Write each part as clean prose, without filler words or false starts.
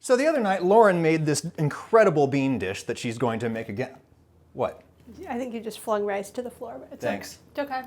So the other night, Lauren made this incredible bean dish that she's going to make again. What? I think you just flung rice to the floor. But it's Thanks. It's okay.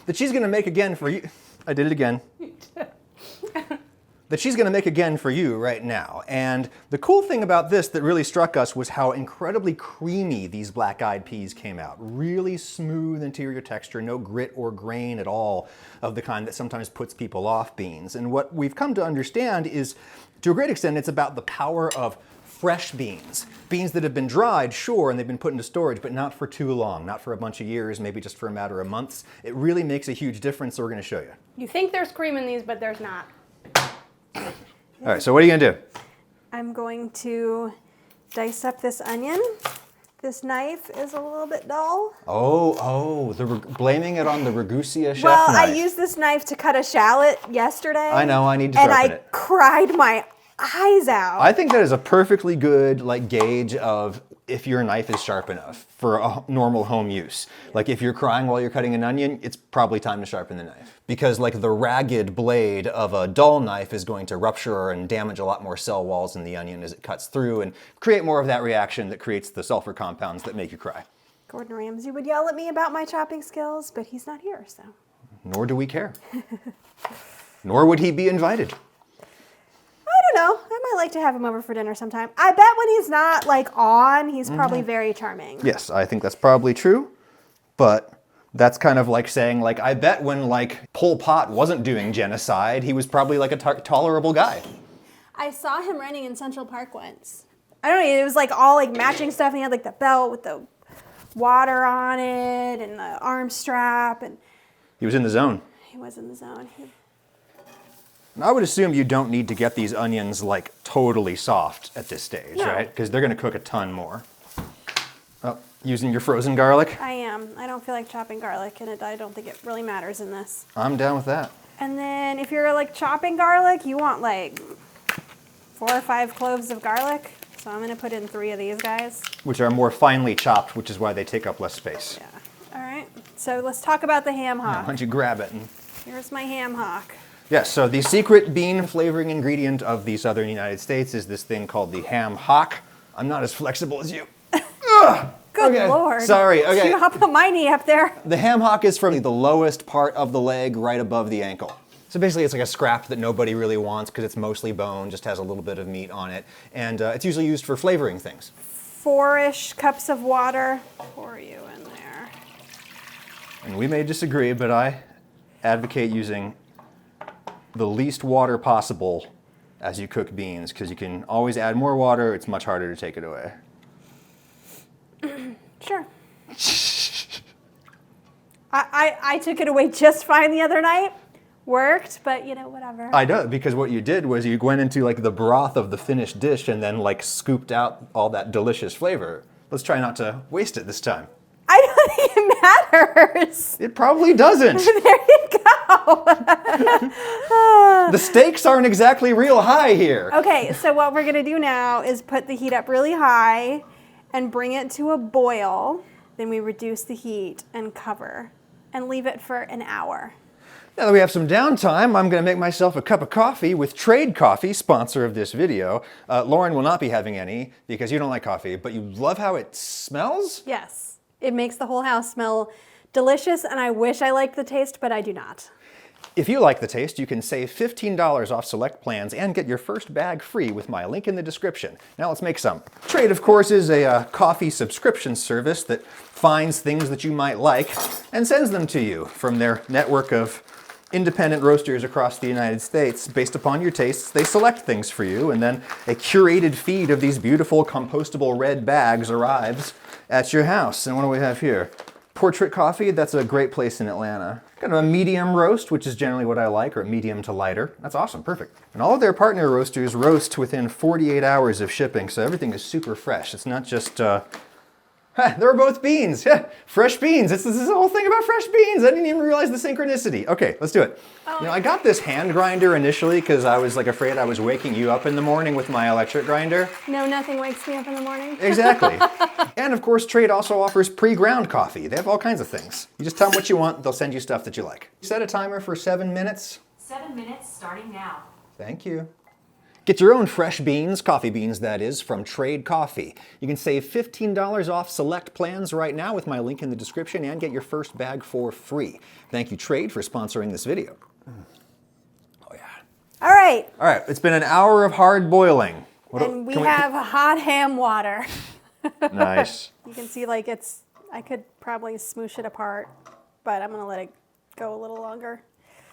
That she's going to make again for you. I did it again. That she's going to make again for you right now. And the cool thing about this that really struck us was how incredibly creamy these black-eyed peas came out. Really smooth interior texture, no grit or grain at all of the kind that sometimes puts people off beans. And what we've come to understand is, to a great extent, it's about the power of fresh beans. Beans that have been dried, sure, and they've been put into storage, but not for too long, not for a bunch of years, maybe just for a matter of months. It really makes a huge difference, so we're going to show you. You think there's cream in these, but there's not. All right, so what are you going to do? I'm going to dice up this onion. This knife is a little bit dull. Blaming it on the Ragusia chef Well, knife. I used this knife to cut a shallot yesterday. I know, I need to sharpen it. And I cried my eyes out. I think that is a perfectly good gauge of if your knife is sharp enough for a normal home use. Like if you're crying while you're cutting an onion, it's probably time to sharpen the knife. Because the ragged blade of a dull knife is going to rupture and damage a lot more cell walls in the onion as it cuts through and create more of that reaction that creates the sulfur compounds that make you cry. Gordon Ramsay would yell at me about my chopping skills, but he's not here, so. Nor do we care. Nor would he be invited. I don't know. I might like to have him over for dinner sometime. I bet when he's not on, he's probably very charming. Yes, I think that's probably true, but that's kind of like saying, I bet when Pol Pot wasn't doing genocide, he was probably a tolerable guy. I saw him running in Central Park once. I don't know, it was all matching stuff, and he had the belt with the water on it and the arm strap, and He was in the zone. he was in the zone. I would assume you don't need to get these onions totally soft at this stage, No. right? Because they're going to cook a ton more. Oh, using your frozen garlic? I am. I don't feel like chopping garlic, and I don't think it really matters in this. I'm down with that. And then if you're chopping garlic, you want 4 or 5 cloves of garlic. So I'm going to put in 3 of these guys. Which are more finely chopped, which is why they take up less space. Yeah. All right. So let's talk about the ham hock. Why don't you grab it? And... Here's my ham hock. Yes, so the secret bean flavoring ingredient of the southern United States is this thing called the ham hock. I'm not as flexible as you. Good Lord. Sorry, okay. I'll put my knee up there. The ham hock is from the lowest part of the leg right above the ankle. So basically it's a scrap that nobody really wants because it's mostly bone, just has a little bit of meat on it. And it's usually used for flavoring things. 4-ish cups of water. Pour you in there. And we may disagree, but I advocate using the least water possible as you cook beans, because you can always add more water. It's much harder to take it away. Sure. I took it away just fine the other night. Worked, but whatever. I know, because what you did was you went into the broth of the finished dish and then scooped out all that delicious flavor. Let's try not to waste it this time. I don't think it matters. It probably doesn't. There you go. The stakes aren't exactly real high here. Okay, so what we're gonna do now is put the heat up really high and bring it to a boil. Then we reduce the heat and cover and leave it for an hour. Now that we have some downtime, I'm going to make myself a cup of coffee with Trade Coffee, sponsor of this video. Lauren will not be having any because you don't like coffee, but you love how it smells? Yes, it makes the whole house smell delicious, and I wish I liked the taste, but I do not. If you like the taste, you can save $15 off select plans and get your first bag free with my link in the description. Now let's make some. Trade, of course, is a coffee subscription service that finds things that you might like and sends them to you from their network of independent roasters across the United States. Based upon your tastes, they select things for you, and then a curated feed of these beautiful compostable red bags arrives at your house. And what do we have here? Portrait Coffee, that's a great place in Atlanta. Kind of a medium roast, which is generally what I like, or medium to lighter. That's awesome, perfect. And all of their partner roasters roast within 48 hours of shipping, so everything is super fresh. It's not just, they're both beans. Fresh beans. This is the whole thing about fresh beans. I didn't even realize the synchronicity. Okay, let's do it. Oh. I got this hand grinder initially because I was afraid I was waking you up in the morning with my electric grinder. No, nothing wakes me up in the morning. Exactly. And of course, Trade also offers pre-ground coffee. They have all kinds of things. You just tell them what you want, they'll send you stuff that you like. Set a timer for 7 minutes. 7 minutes starting now. Thank you. Get your own fresh beans, coffee beans that is, from Trade Coffee. You can save $15 off select plans right now with my link in the description and get your first bag for free. Thank you, Trade, for sponsoring this video. Oh yeah. All right. All right, it's been an hour of hard boiling. And we have hot ham water. Nice. You can see like I could probably smoosh it apart, but I'm gonna let it go a little longer.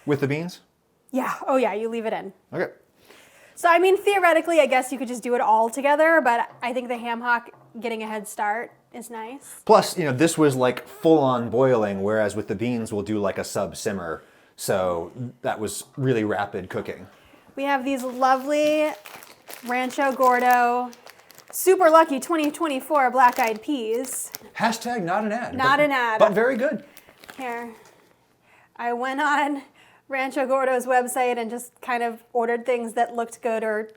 With the beans? Yeah, oh yeah, you leave it in. Okay. So I mean, theoretically, I guess you could just do it all together, but I think the ham hock getting a head start is nice. Plus, this was like full-on boiling, whereas with the beans, we'll do like a sub-simmer. So that was really rapid cooking. We have these lovely Rancho Gordo, super lucky 2024 black-eyed peas. Hashtag not an ad. Not an ad. But very good. Here, I went on Rancho Gordo's website and just kind of ordered things that looked good or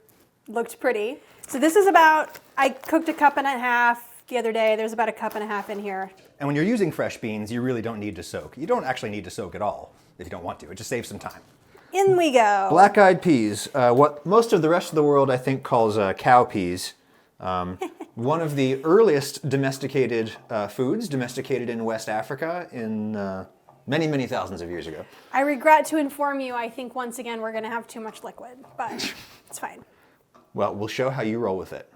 looked pretty. So this is I cooked a cup and a half the other day. There's about a cup and a half in here. And when you're using fresh beans, you really don't need to soak. You don't actually need to soak at all if you don't want to. It just saves some time. In we go. Black-eyed peas, what most of the rest of the world I think calls cow peas. One of the earliest domesticated foods, domesticated in West Africa in many, many thousands of years ago. I regret to inform you, I think once again we're going to have too much liquid, but it's fine. Well, we'll show how you roll with it.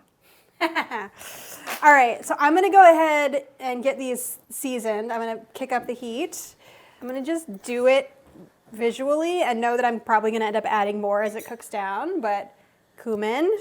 All right, so I'm going to go ahead and get these seasoned. I'm going to kick up the heat. I'm going to just do it visually and know that I'm probably going to end up adding more as it cooks down, but cumin.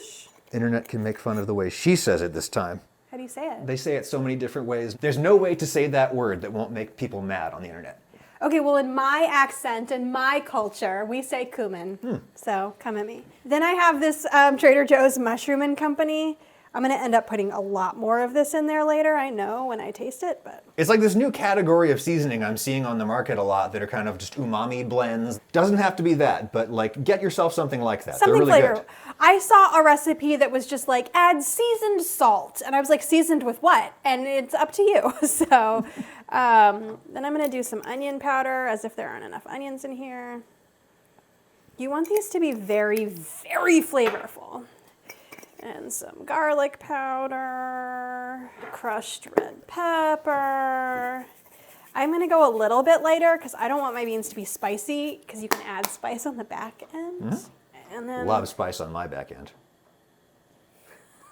Internet can make fun of the way she says it this time. How do you say it? They say it so many different ways. There's no way to say that word that won't make people mad on the internet. Okay, well, in my accent and my culture, we say cumin. So come at me. Then I have this Trader Joe's Mushroom and Company. I'm going to end up putting a lot more of this in there later, I know, when I taste it, but... It's like this new category of seasoning I'm seeing on the market a lot that are kind of just umami blends. Doesn't have to be that, but like get yourself something like that. Something They're really flavorful. good. I saw a recipe that was just like, add seasoned salt. And I was like, seasoned with what? And it's up to you. So then I'm going to do some onion powder, as if there aren't enough onions in here. You want these to be very, very flavorful. And some garlic powder, crushed red pepper. I'm gonna go a little bit later because I don't want my beans to be spicy because you can add spice on the back end. And then, Love spice on my back end.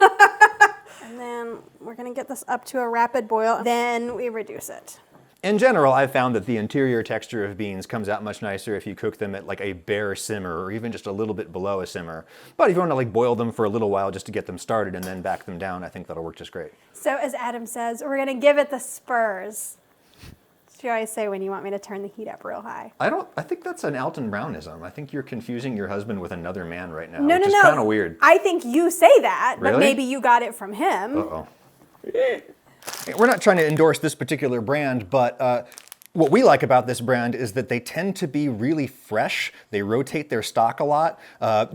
and then we're gonna get this up to a rapid boil. Then we reduce it. In general, I've found that the interior texture of beans comes out much nicer if you cook them at like a bare simmer or even just a little bit below a simmer. But if you want to like boil them for a little while just to get them started and then back them down, I think that'll work just great. So as Adam says, we're gonna give it the spurs. That's what you always say when you want me to turn the heat up real high. I think that's an Alton Brownism. I think you're confusing your husband with another man right now, No, which is kind of weird. I think you say that, but Really? maybe you got it from him. Uh-oh. We're not trying to endorse this particular brand, but what we like about this brand is that they tend to be really fresh. They rotate their stock a lot.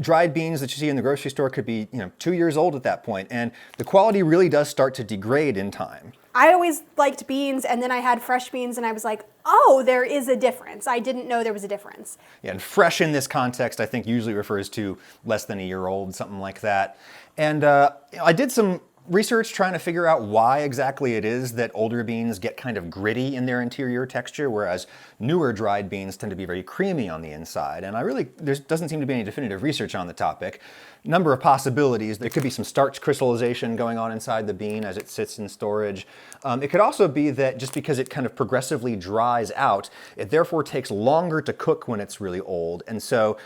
Dried beans that you see in the grocery store could be 2 years old at that point, and the quality really does start to degrade in time. I always liked beans, and then I had fresh beans, and I was like, oh, there is a difference. I didn't know there was a difference. Yeah, and fresh in this context, I think usually refers to less than a year old, something like that. And I did some research trying to figure out why exactly it is that older beans get kind of gritty in their interior texture, whereas newer dried beans tend to be very creamy on the inside. And there doesn't seem to be any definitive research on the topic. Number of possibilities. There could be some starch crystallization going on inside the bean as it sits in storage. It could also be that just because it kind of progressively dries out, it therefore takes longer to cook when it's really old. And so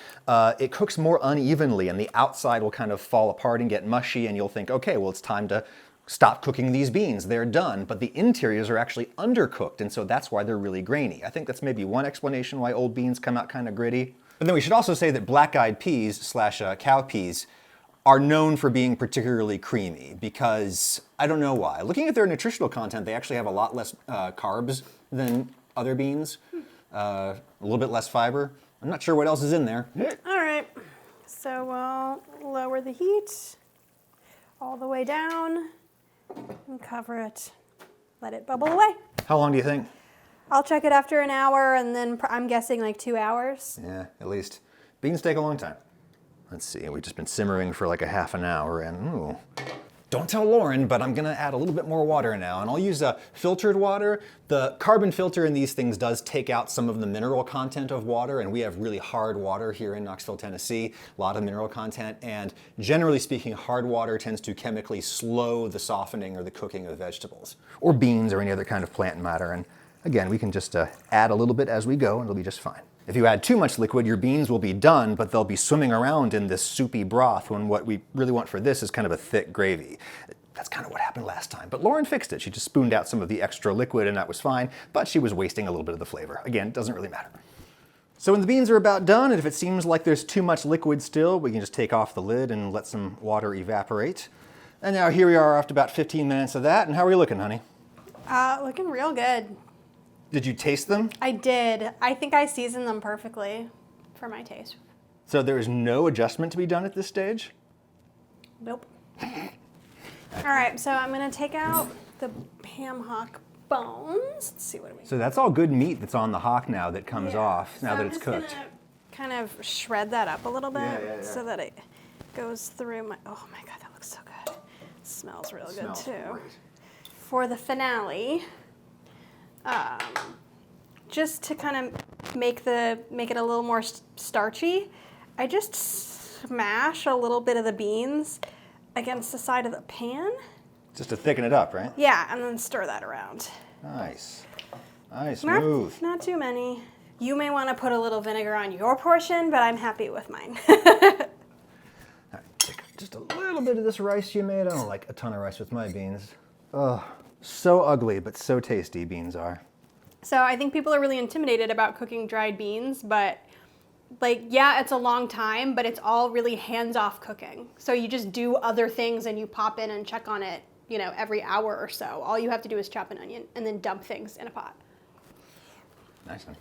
it cooks more unevenly and the outside will kind of fall apart and get mushy and you'll think, okay, well, it's time to stop cooking these beans. They're done. But the interiors are actually undercooked, and so that's why they're really grainy. I think that's maybe one explanation why old beans come out kind of gritty. And then we should also say that black-eyed peas / cow peas are known for being particularly creamy because, I don't know why. Looking at their nutritional content, they actually have a lot less carbs than other beans, a little bit less fiber. I'm not sure what else is in there. All right, so we'll lower the heat all the way down and cover it. Let it bubble away. How long do you think? I'll check it after an hour, and then I'm guessing like 2 hours. Yeah, at least. Beans take a long time. Let's see, we've just been simmering for like a half an hour and ooh. Don't tell Lauren, but I'm gonna add a little bit more water now, and I'll use filtered water. The carbon filter in these things does take out some of the mineral content of water, and we have really hard water here in Knoxville, Tennessee, a lot of mineral content, and generally speaking, hard water tends to chemically slow the softening or the cooking of vegetables, or beans or any other kind of plant matter. And again, we can just add a little bit as we go, and it'll be just fine. If you add too much liquid, your beans will be done, but they'll be swimming around in this soupy broth when what we really want for this is kind of a thick gravy. That's kind of what happened last time, but Lauren fixed it. She just spooned out some of the extra liquid and that was fine, but she was wasting a little bit of the flavor. Again, it doesn't really matter. So when the beans are about done, and if it seems like there's too much liquid still, we can just take off the lid and let some water evaporate. And now here we are after about 15 minutes of that, and how are we looking, honey? Looking real good. Did you taste them? I did. I think I seasoned them perfectly for my taste. So there is no adjustment to be done at this stage? Nope. All right, so I'm gonna take out the ham hock bones. Let's see what we. So that's all good meat that's on the hock now that comes off now that it's cooked. I'm just gonna kind of shred that up a little bit Yeah. so that it goes through my. Oh my god, that looks so good. It smells real good too. Great. For the finale. Just to kind of make it a little more starchy, I just smash a little bit of the beans against the side of the pan. Just to thicken it up, right? Yeah, and then stir that around. Nice. Nice, smooth. Not too many. You may want to put a little vinegar on your portion, but I'm happy with mine. All right, take just a little bit of this rice you made. I don't like a ton of rice with my beans. Oh, so ugly, but so tasty beans are. So I think people are really intimidated about cooking dried beans, but like, yeah, it's a long time, but it's all really hands-off cooking. So you just do other things and you pop in and check on it, you know, every hour or so. All you have to do is chop an onion and then dump things in a pot. Nice one.